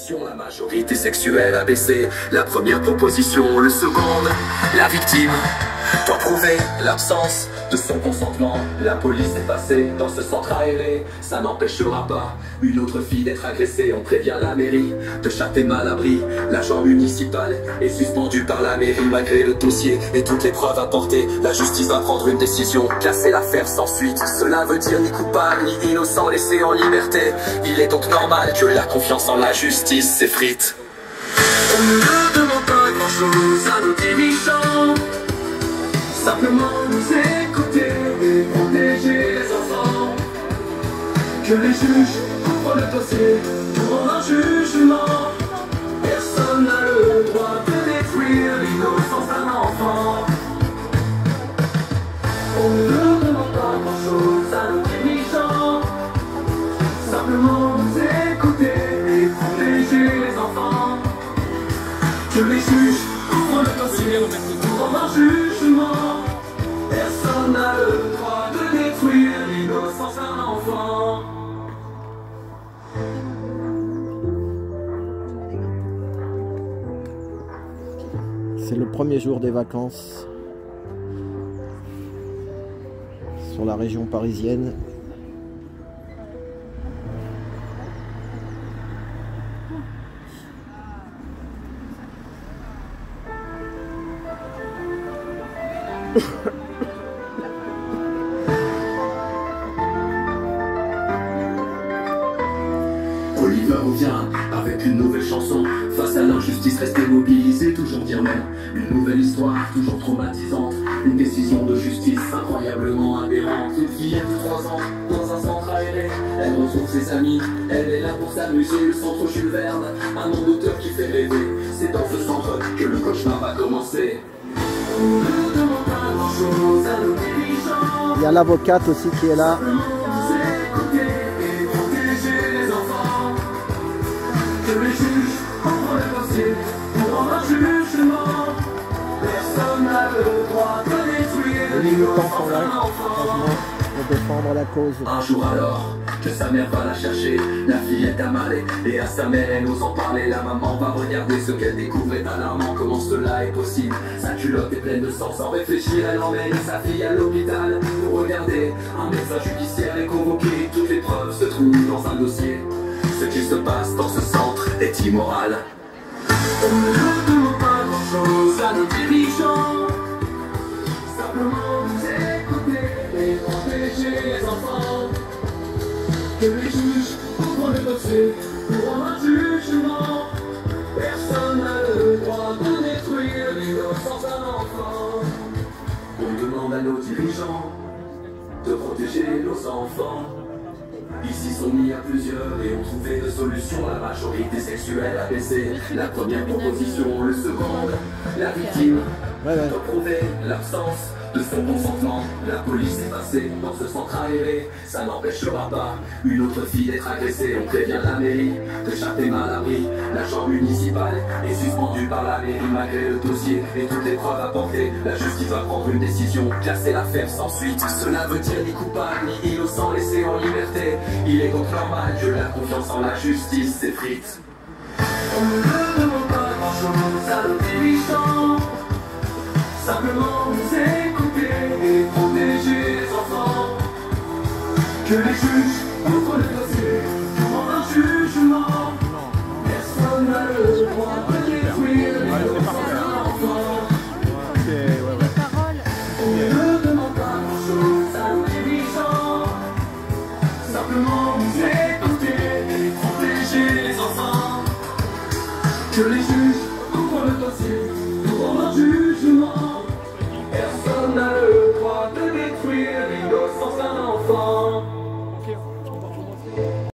solution, la majorité sexuelle a baissé. La première proposition, le seconde, la victime doit prouver l'absence de son consentement. La police est passée dans ce centre aéré, ça n'empêchera pas une autre fille d'être agressée. On prévient la mairie de Châtaignerault à l'abri. L'agent municipal est suspendu par la mairie. Malgré le dossier et toutes les preuves apportées, la justice va prendre une décision, classer l'affaire sans suite. Cela veut dire ni coupable ni innocent laissé en liberté. Il est donc normal que la confiance en la justice s'effrite. On ne demande pas grand chose à nos dirigeants, simplement nous écouter et protéger les enfants. Que les juges ouvrent le dossier pour rendre un jugement. Personne n'a le droit de détruire l'innocence d'un enfant. On ne demande pas grand chose à nos dirigeants, simplement nous écouter et protéger les enfants. Que les juges ouvrent le dossier pour rendre un jugement. Personne n'a le droit de détruire l'innocence d'un enfant. C'est le premier jour des vacances sur la région parisienne. Oliver revient avec une nouvelle chanson. Face à l'injustice, rester mobilisé, toujours dire non. Une nouvelle histoire, toujours traumatisante. Une décision de justice incroyablement aberrante. Une fillette de 3 ans, dans un centre aéré. Elle retrouve ses amis, elle est là pour s'amuser. Le centre Jules Verne, un nom d'auteur qui fait rêver. C'est dans ce centre que le cauchemar va commencer. On ne demande pas grand chose à nos dirigeants. Il y a l'avocate aussi qui est là. Que les juges ouvrent le dossier pour rendre un jugement. Personne n'a le droit de détruire Les militants sont l'innocence là, d'un enfant. pour défendre la cause. Un jour alors, que sa mère va la chercher, la fille est amalée, et à sa mère elle n'ose en parler. La maman va regarder ce qu'elle découvre est alarmant. Comment cela est possible? Sa culotte est pleine de sang. Sans réfléchir, elle emmène sa fille à l'hôpital pour regarder. Un médecin judiciaire est convoqué, toutes les preuves se trouvent dans un dossier. Ce qui se passe dans ce centre est immoral. On ne demande pas grand chose à nos dirigeants, simplement nous écouter et protéger les enfants. Que les juges ouvrent le dossier pour rendre un jugement. Personne n'a le droit de détruire l'innocence d'un enfant. On demande à nos dirigeants de protéger nos enfants. Ici sont mis à plusieurs et ont trouvé de solutions. La majorité sexuelle a baissé. La première proposition, le seconde, la victime doit prouver l'absence de son consentement. La police est passée dans ce centre aéré, ça n'empêchera pas une autre fille d'être agressée. On prévient la mairie de Châtaignerault à l'abri. L'agent municipal est suspendu par la mairie. Malgré le dossier et toutes les preuves apportées, la justice va prendre une décision, classer l'affaire sans suite. Cela veut dire ni coupable ni innocent laissé en liberté. Il est donc normal que la confiance en la justice s'effrite. On ne demande pas grand chose à nos dirigeants, simplement nous écouter et protéger les enfants. Que les juges ouvrent le dossier pour rendre un jugement. Personne n'a le droit de détruire l'innocence d'un enfant. On ne demande pas grand chose à nos dirigeants, simplement nous écouter et protéger les enfants. Que les juges